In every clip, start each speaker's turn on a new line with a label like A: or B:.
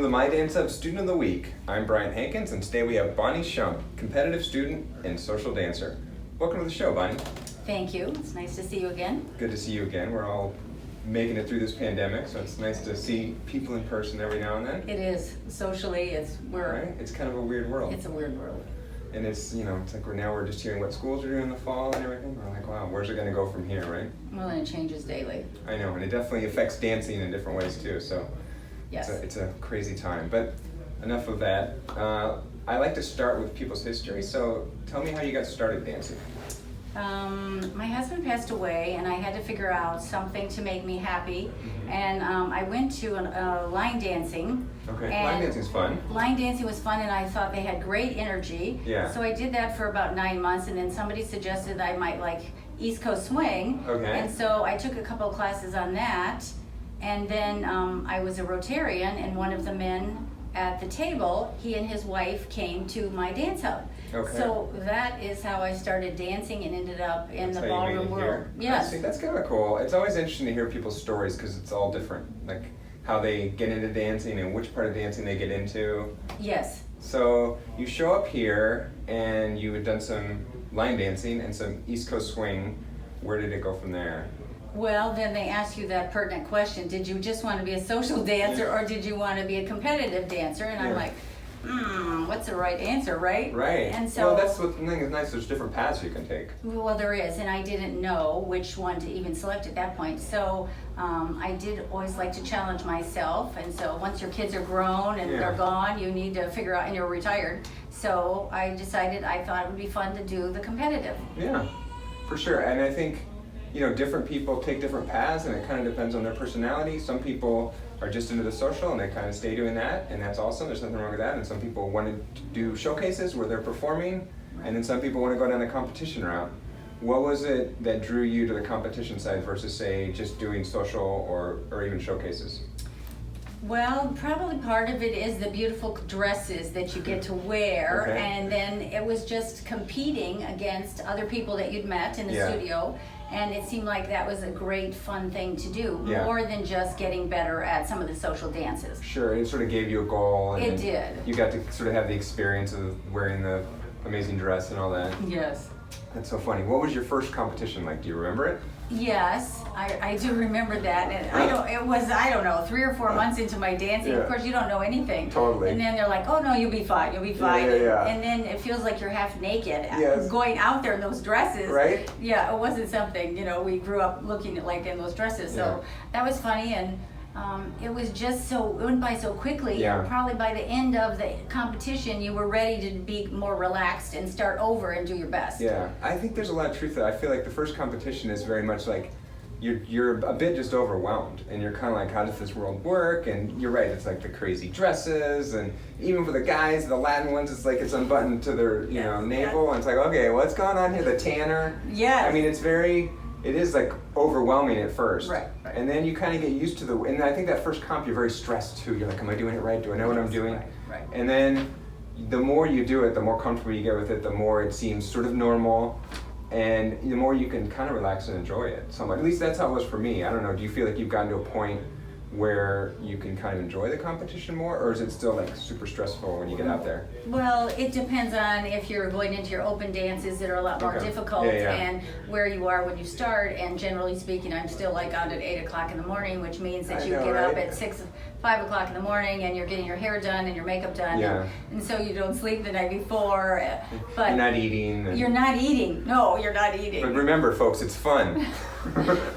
A: to the My Dance Up Student of the Week. I'm Brian Hankins, and today we have Bonnie Schumpp, competitive student and social dancer. Welcome to the show, Bonnie.
B: Thank you. It's nice to see you again.
A: Good to see you again. We're all making it through this pandemic, so it's nice to see people in person every now and then.
B: It is. Socially,
A: Right? It's kind of a weird world.
B: It's a weird world.
A: And it's like we're just hearing what schools are doing in the fall and everything. We're like, wow, where's it going to go from here, right?
B: Well, and it changes daily.
A: I know, and it definitely affects dancing in different ways too, so
B: Yes.
A: it's a crazy time. But enough of that. I like to start with people's history, so tell me how you got started dancing.
B: My husband passed away, and I had to figure out something to make me happy. And I went to line dancing.
A: Okay, line dancing's fun.
B: Line dancing was fun, and I thought they had great energy.
A: Yeah.
B: So I did that for about 9 months, and then somebody suggested I might like East Coast swing.
A: Okay.
B: And so I took a couple of classes on that, and then I was a Rotarian, and one of the men at the table, he and his wife came to my dance hub.
A: Okay.
B: So that is how I started dancing and ended up in
A: That's
B: the
A: how you made
B: ballroom
A: it
B: world.
A: here?
B: Yes.
A: See, that's kind of cool. It's always interesting to hear people's stories because it's all different, like how they get into dancing and which part of dancing they get into.
B: Yes.
A: So you show up here and you had done some line dancing and some East Coast swing. Where did it go from there?
B: Well, then they ask you that pertinent question. Did you just want to be a social dancer or did you want to be a competitive dancer? And I'm
A: Yeah.
B: like, what's the right answer, right?
A: Right.
B: And so,
A: well, that's what the thing is nice. There's different paths you can take.
B: well, there is, and I didn't know which one to even select at that point. So I did always like to challenge myself. And so once your kids are grown and
A: Yeah.
B: they're gone, you need to figure out, and you're retired. So I decided I thought it would be fun to do the competitive.
A: Yeah, for sure. And I think, different people take different paths and it kind of depends on their personality. Some people are just into the social and they kind of stay doing that, and that's awesome. There's nothing wrong with that. And some people want to do showcases where they're performing, and then some people want to go down the competition route. What was it that drew you to the competition side versus, say, just doing social or even showcases?
B: Well, probably part of it is the beautiful dresses that you get to wear,
A: Okay.
B: and then it was just competing against other people that you'd met in the
A: Yeah.
B: studio, and it seemed like that was a great fun thing to do,
A: Yeah.
B: more than just getting better at some of the social dances.
A: Sure, it sort of gave you a goal. And
B: It
A: then
B: did.
A: You got to sort of have the experience of wearing the amazing dress and all that.
B: Yes.
A: That's so funny. What was your first competition like? Do you remember it?
B: Yes, I do remember that, and I don't know, 3 or 4 months into my dancing.
A: Yeah.
B: Of course, you don't know anything.
A: Totally.
B: And then they're like, "Oh no, you'll be fine. You'll be fine."
A: yeah.
B: And then it feels like you're half naked,
A: Yes.
B: going out there in those dresses.
A: Right?
B: Yeah, it wasn't something we grew up looking at like in those dresses. So
A: Yeah.
B: that was funny, and it was just it went by so quickly.
A: Yeah.
B: And probably by the end of the competition, you were ready to be more relaxed and start over and do your best.
A: Yeah, I think there's a lot of truth to that. I feel like the first competition is very much like you're a bit just overwhelmed, and you're kind of like, how does this world work? And you're right, it's like the crazy dresses, and even for the guys, the Latin ones, it's like it's unbuttoned to their
B: Yes.
A: navel, and it's like, okay, what's going on here? The tanner.
B: Yes.
A: I mean, it is like overwhelming at first.
B: Right.
A: And then you kind of get used to and I think that first comp, you're very stressed too. You're like, am I doing it right? Do I know what I'm doing?
B: Right.
A: And then the more you do it, the more comfortable you get with it, the more it seems sort of normal, and the more you can kind of relax and enjoy it. So at least that's how it was for me. I don't know, do you feel like you've gotten to a point where you can kind of enjoy the competition more, or is it still like super stressful when you get out there?
B: Well, it depends on if you're going into your open dances that are a lot more
A: Okay.
B: difficult,
A: Yeah.
B: and where you are when you start. And generally speaking, I'm still like out at 8 o'clock in the morning, which means that
A: I
B: you
A: know,
B: get up
A: right?
B: at 5 o'clock in the morning, and you're getting your hair done and your makeup done,
A: Yeah.
B: and so you don't sleep the night before. But
A: You're not eating.
B: you're not eating. No, you're not eating.
A: But remember, folks, it's fun.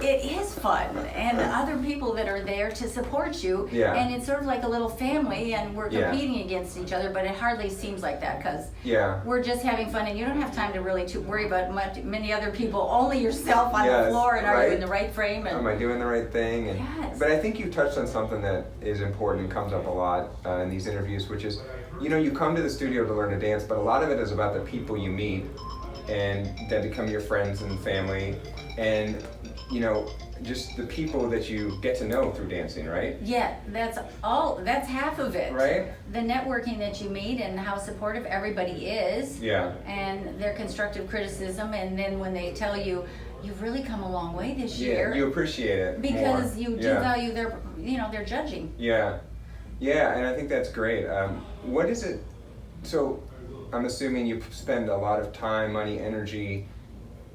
B: It is fun, and other people that are there to support you,
A: Yeah.
B: and it's sort of like a little family, and we're
A: Yeah.
B: competing against each other, but it hardly seems like that, because
A: Yeah.
B: we're just having fun, and you don't have time to really worry about many other people, only yourself on the
A: Yes,
B: floor, and are
A: right.
B: you in the right frame?
A: Am
B: And
A: I doing the right thing? And,
B: Yes.
A: But I think you touched on something that is important and comes up a lot in these interviews, which is, you come to the studio to learn to dance, but a lot of it is about the people you meet and that become your friends and family, and just the people that you get to know through dancing, right?
B: yeah, that's half of it.
A: Right?
B: The networking that you meet and how supportive everybody is.
A: Yeah.
B: And their constructive criticism, and then when they tell you, you've really come a long way this
A: Yeah,
B: year.
A: you appreciate it
B: Because
A: more.
B: you do
A: Yeah.
B: value their judging.
A: Yeah. Yeah, and I think that's great. What is it? So, I'm assuming you spend a lot of time, money, energy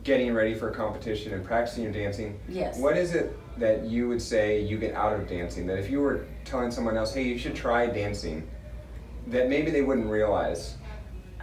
A: getting ready for a competition and practicing your dancing.
B: Yes.
A: What is it that you would say you get out of dancing? That if you were telling someone else, hey, you should try dancing, that maybe they wouldn't realize?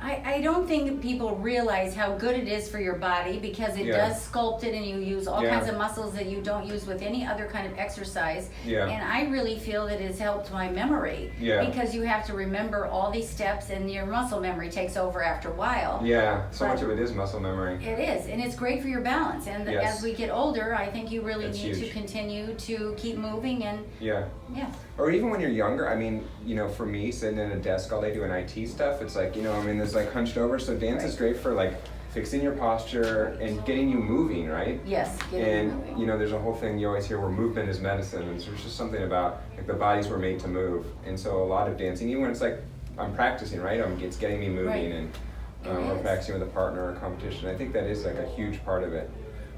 B: I don't think people realize how good it is for your body, because it
A: Yeah.
B: does sculpt it and you use all
A: Yeah.
B: kinds of muscles that you don't use with any other kind of exercise.
A: Yeah.
B: And I really feel that it's helped my memory,
A: Yeah.
B: because you have to remember all these steps and your muscle memory takes over after a while.
A: Yeah, so
B: But
A: much of it is muscle memory.
B: It is, and it's great for your balance. And
A: Yes.
B: as we get older, I think you really
A: That's
B: need to
A: huge.
B: continue to keep moving and
A: Yeah.
B: yeah.
A: Or even when you're younger, I mean, you know, for me, sitting at a desk all day doing IT stuff, it's like, you know, I mean, there's like hunched over, so dance is great for like fixing your posture and getting you moving, right?
B: Yes, getting
A: And,
B: moving.
A: you know, there's a whole thing you always hear where movement is medicine, and there's just something about, like, the bodies were made to move. And so a lot of dancing, even when it's like, I'm practicing, right? It's getting me moving,
B: Right.
A: and
B: It
A: or
B: is.
A: practicing with a partner or a competition. I think that is like a huge part of it.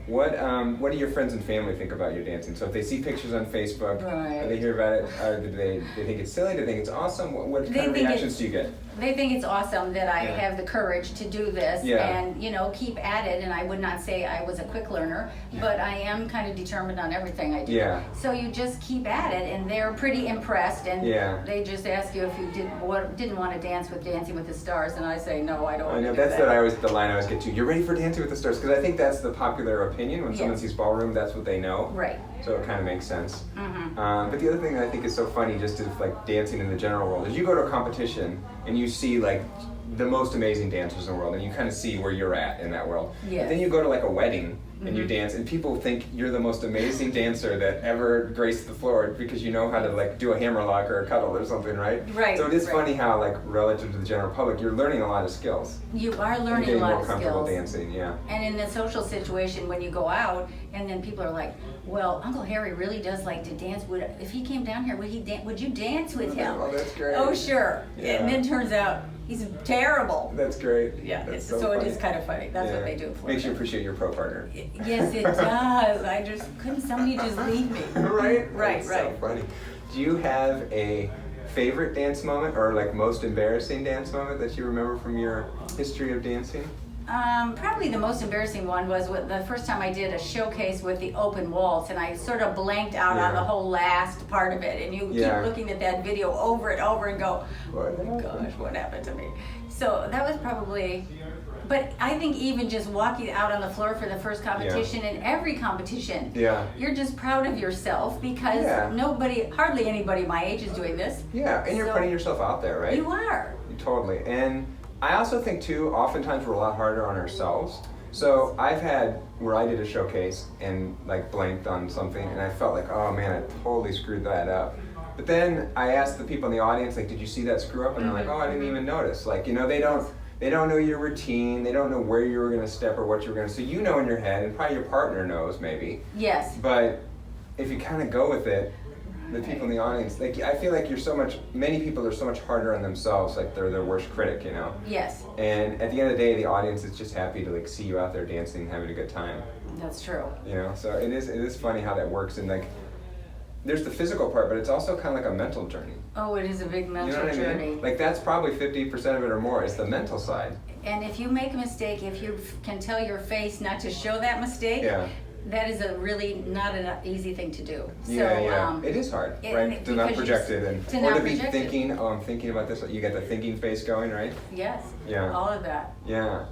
A: What do your friends and family think about your dancing? So if they see pictures on Facebook,
B: Right.
A: or they hear about it, do they think it's silly? Do they think it's awesome? What
B: They
A: kind of
B: think
A: reactions
B: it's-
A: do you get?
B: They think it's awesome that I
A: Yeah.
B: have the courage to do this
A: Yeah.
B: and, you know, keep at it. And I would not say I was a quick learner, but I am kind of determined on everything I do.
A: Yeah.
B: So you just keep at it, and they're pretty impressed. And
A: Yeah.
B: they just ask you if you didn't want to dance with Dancing with the Stars, and I say no, I don't.
A: I
B: want
A: know
B: to do
A: that's
B: that.
A: the line I always get to. You're ready for Dancing with the Stars, because I think that's the popular opinion when someone
B: Yes.
A: sees ballroom. That's what they know.
B: Right.
A: So it kind of makes sense.
B: Mm-hmm.
A: But the other thing that I think is so funny, just is like dancing in the general world, is you go to a competition and you see like the most amazing dancers in the world, and you kind of see where you're at in that world.
B: Yes.
A: But then you go to like a wedding and you
B: Mhm.
A: dance, and people think you're the most amazing dancer that ever graced the floor because you know how to like do a hammerlock or a cuddle or something, right?
B: Right,
A: So it is
B: right.
A: funny how like relative to the general public, you're learning a lot of skills.
B: You are
A: and
B: learning a
A: getting
B: lot
A: more
B: of
A: comfortable
B: skills.
A: dancing, yeah.
B: And in the social situation, when you go out, and then people are like, "Well, Uncle Harry really does like to dance. If he came down here, would you dance with him?"
A: Oh, that's great.
B: Oh, sure.
A: Yeah.
B: And then turns out he's terrible.
A: That's great.
B: Yeah.
A: That's
B: So it
A: funny.
B: is kind of funny. That's
A: Yeah.
B: what they do for
A: Makes you appreciate your pro partner.
B: Yes, it does. I just couldn't somebody just leave me.
A: Right?
B: Right.
A: That's
B: Right.
A: So funny. Do you have a favorite dance moment, or like most embarrassing dance moment that you remember from your history of dancing?
B: Probably the most embarrassing one was the first time I did a showcase with the open waltz, and I sort of blanked out on
A: Yeah.
B: the whole last part of it. And you
A: Yeah.
B: keep looking at that video over and over and go,
A: What
B: "Oh my
A: happened?"
B: gosh, what happened to me?" So that was probably. But I think even just walking out on the floor for the first competition, and every competition,
A: Yeah.
B: you're just proud of yourself, because
A: Yeah.
B: hardly anybody my age is doing this.
A: Yeah, and you're
B: So-
A: putting yourself out there, right?
B: You are.
A: Totally. And I also think too, oftentimes we're a lot harder on ourselves. So I've had where I did a showcase and like blanked on something, and I felt like, oh man, I totally screwed that up. But then I asked the people in the audience, like, did you see that screw up? And they're like, oh, I didn't even notice. Like, you know, they don't know your routine. They don't know where you were gonna step or what you were gonna. So you know in your head, and probably your partner knows maybe.
B: Yes.
A: But if you kind of go with it, the people in the audience, like, I feel like many people are so much harder on themselves, like they're their worst critic, you know?
B: Yes.
A: And at the end of the day, the audience is just happy to like see you out there dancing and having a good time,
B: That's true.
A: you know? So it is funny how that works, and like, there's the physical part, but it's also kind of like a mental journey.
B: Oh, it is a big
A: You
B: mental
A: know what I
B: journey.
A: mean? Like that's probably 50% of it or more. It's the mental side.
B: And if you make a mistake, if you can tell your face not to show that mistake,
A: Yeah.
B: that is a really not an easy thing to do.
A: Yeah. It is hard, right? To not
B: because
A: project it, and
B: to
A: or
B: not
A: to be
B: project it.
A: thinking, oh, I'm thinking about this. You get the thinking face going, right?
B: Yes.
A: Yeah.
B: All of that.
A: Yeah.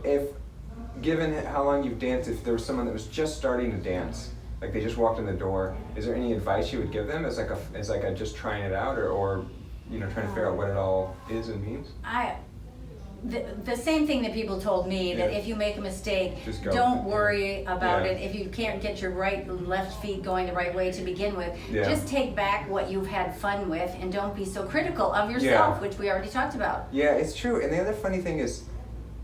A: Given how long you've danced, if there was someone that was just starting to dance, like they just walked in the door, is there any advice you would give them as like a just trying it out, or you know, trying to figure out what it all is and means?
B: The same thing that people told me, that
A: Yeah.
B: if you make a mistake,
A: Just go
B: don't
A: with it.
B: worry about
A: Yeah.
B: it. If you can't get your right and left feet going the right way to begin with,
A: Yeah.
B: just take back what you've had fun with, and don't be so critical of yourself, which we already talked about.
A: Yeah, it's true. And the other funny thing is,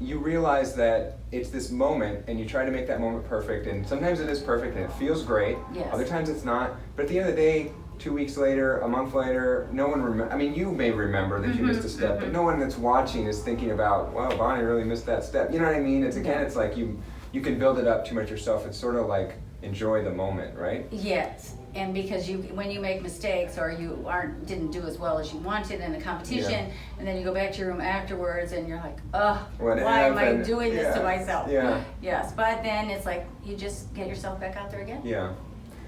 A: you realize that it's this moment, and you try to make that moment perfect, and sometimes it is perfect and it feels great.
B: Yes.
A: Other times it's not. But at the end of the day, 2 weeks later, a month later, no one I mean, you may remember that you missed a step, but no one that's watching is thinking about, wow, Bonnie really missed that step. You know what I mean? It's like you can build it up too much yourself. It's sort of like enjoy the moment, right?
B: Yes. And because when you make mistakes or you didn't do as well as you wanted in a competition, and then you go back to your room afterwards and you're like, oh, why am I doing this to myself?
A: Yeah.
B: Yes, but then it's like you just get yourself back out there again.
A: Yeah.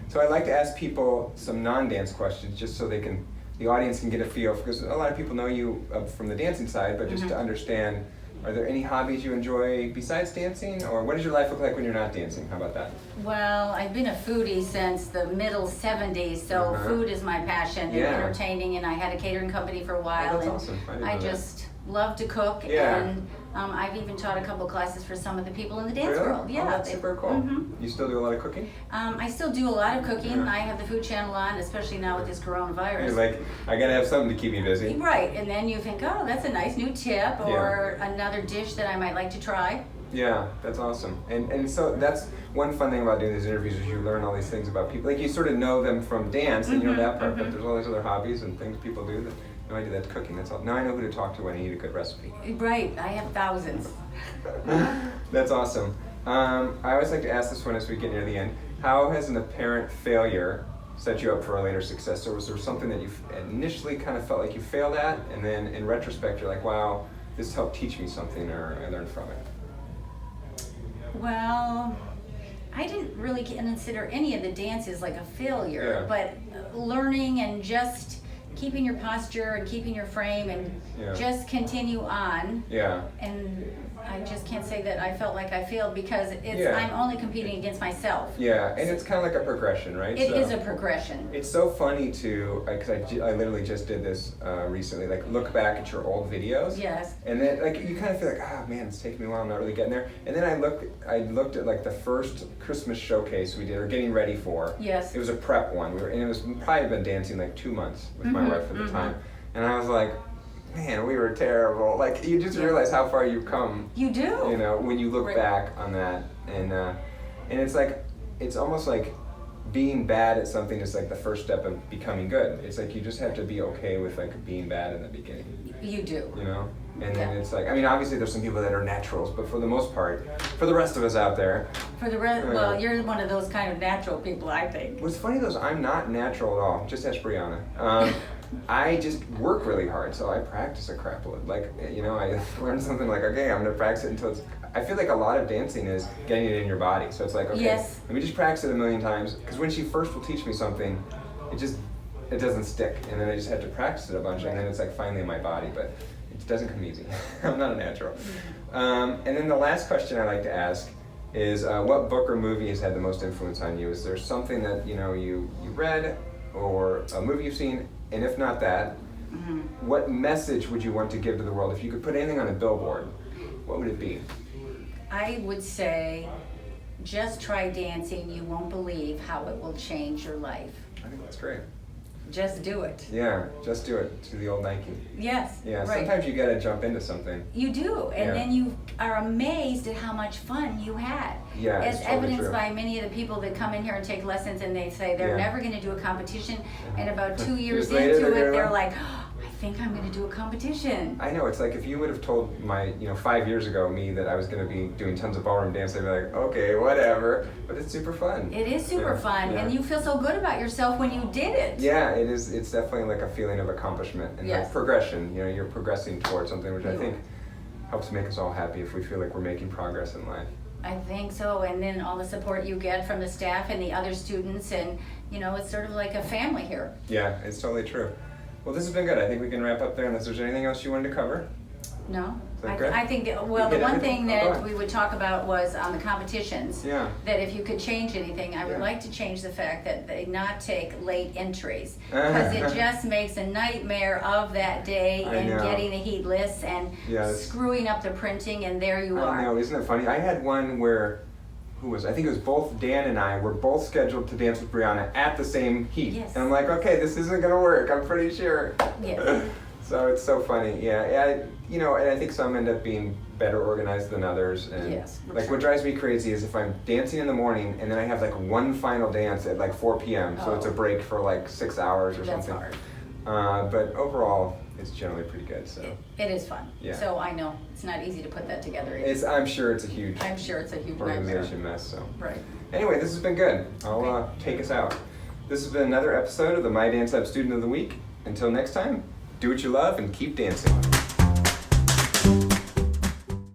A: So I like to ask people some non-dance questions just so the audience can get a feel, because a lot of people know you from the dancing side, but just to understand, are there any hobbies you enjoy besides dancing, or what does your life look like when you're not dancing? How about that?
B: Well, I've been a foodie since the middle 70s, so food is my passion and entertaining, and I had a catering company for a while.
A: Oh, that's awesome.
B: I just love to cook, and I've even taught a couple classes for some of the people in the dance world. Yeah,
A: that's super cool. You still do a lot of cooking?
B: I still do a lot of cooking. I have the food channel on, especially now with this coronavirus.
A: You're like, I gotta have something to keep me busy.
B: Right, and then you think, oh, that's a nice new tip, or another dish that I might like to try.
A: Yeah, that's awesome. And so that's one fun thing about doing these interviews is you learn all these things about people. Like you sort of know them from dance, and you know that part, but there's all these other hobbies and things people do that. No, I do that cooking. That's all. Now I know who to talk to when I need a good recipe.
B: Right, I have thousands.
A: That's awesome. I always like to ask this one as we get near the end. How has an apparent failure set you up for a later success? Or was there something that you initially kind of felt like you failed at, and then in retrospect you're like, wow, this helped teach me something, or I learned from it?
B: Well, I didn't really consider any of the dances like a failure, but learning and just keeping your posture and keeping your frame and just continue on. Yeah. And I just can't say that I felt like I failed, because I'm only competing against myself.
A: Yeah, and it's kind of like a progression, right?
B: It is a progression.
A: It's so funny to, because I literally just did this recently, like look back at your old videos.
B: Yes.
A: And then like you kind of feel like, ah, man, it's taking me a while, I'm not really getting there. And then I looked at like the first Christmas showcase we did, or getting ready for. Yes. It was a prep one. And it was probably been dancing like 2 months with my wife at the time. And I was like, man, we were terrible. Like, you just realize how far you've come.
B: You do.
A: You know, when you look back on that. And it's like, it's almost like being bad at something is like the first step of becoming good. It's like you just have to be okay with like being bad in the beginning.
B: You do.
A: You know? And then it's like, I mean, obviously there's some people that are naturals, but for the most part, for the rest of us out there.
B: Well, you're one of those kind of natural people, I think.
A: What's funny though is I'm not natural at all. Just ask Brianna. I just work really hard, so I practice a crap load. Like, you know, I learned something like, okay, I'm gonna practice it until it's, I feel like a lot of dancing is getting it in your body. So it's like, okay, let me just practice it a million times. Because when she first will teach me something, it doesn't stick. And then I just have to practice it a bunch, and then it's like finally in my body, but it doesn't come easy. I'm not a natural. And then the last question I like to ask is, what book or movie has had the most influence on you? Is there something that, you know, you read, or a movie you've seen? And if not that, what message would you want to give to the world? If you could put anything on a billboard, what would it be?
B: I would say, just try dancing. You won't believe how it will change your life.
A: I think that's great.
B: Just do it.
A: Yeah, just do it, to the old Nike.
B: Yes.
A: Yeah, sometimes you gotta jump into something.
B: You do, and then you are amazed at how much fun you had.
A: Yeah,
B: as
A: totally
B: evidenced
A: true.
B: by many of the people that come in here and take lessons, and they say they're never going to do a competition, and about 2 years into it, they're like, oh, I think I'm going to do a competition.
A: I know, it's like if you would have told my, 5 years ago me that I was going to be doing tons of ballroom dance, they'd be like, okay, whatever, but it's super fun.
B: It is super fun, and you feel so good about yourself when you did it.
A: Yeah, it is. It's definitely like a feeling of accomplishment and like progression. You know, you're progressing towards something, which I think helps make us all happy if we feel like we're making progress in life.
B: I think so, and then all the support you get from the staff and the other students, and it's sort of like a family here.
A: Yeah, it's totally true. Well, this has been good. I think we can wrap up there unless there's anything else you wanted to cover.
B: No. I think the one thing that we would talk about was on the competitions. Yeah. That if you could change anything, I would like to change the fact that they not take late entries, because it just makes a nightmare of that day and getting the heat lists and screwing up the printing, and there you are.
A: I know, isn't it funny? I had one where, I think it was both Dan and I were both scheduled to dance with Brianna at the same heat. Yes. And I'm like, okay, this isn't gonna work, I'm pretty sure. Yes. So it's so funny, and I think some end up being better organized than others. And like what drives me crazy is if I'm dancing in the morning and then I have like one final dance at like 4 p.m. So it's a break for like 6 hours or something.
B: That's hard.
A: But overall, it's generally pretty good. So
B: it is fun. Yeah. So I know it's not easy to put that together.
A: I'm sure it's a huge.
B: organization
A: mess. So
B: right.
A: Anyway, this has been good. I'll take us out. This has been another episode of the My Dance Lab Student of the Week. Until next time, do what you love and keep dancing.